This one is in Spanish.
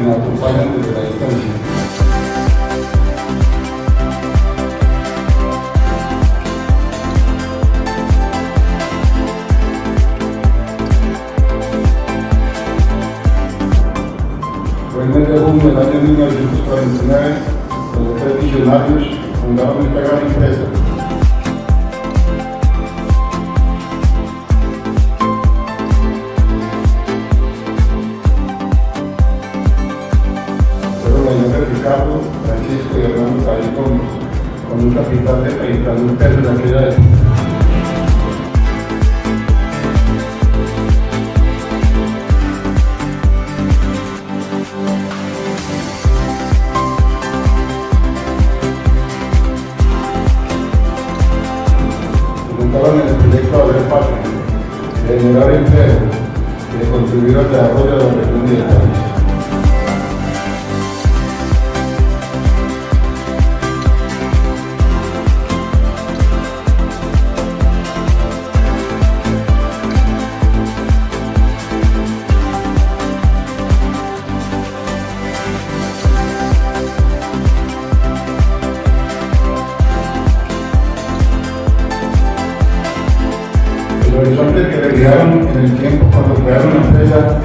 me acompañan desde la distancia. Fue el mes de junio del año 1949 cuando 3 visionarios fundaron esta gran empresa. Fueron los señores Ricardo, Francisco y Hernando Calderón, con un capital de 30.000 pesos de aquella época. Montaron en el proyecto de hacer patria, de generar empleo, de contribuir al desarrollo de la región y del país. Los horizontes que realizaron en el tiempo cuando crearon la empresa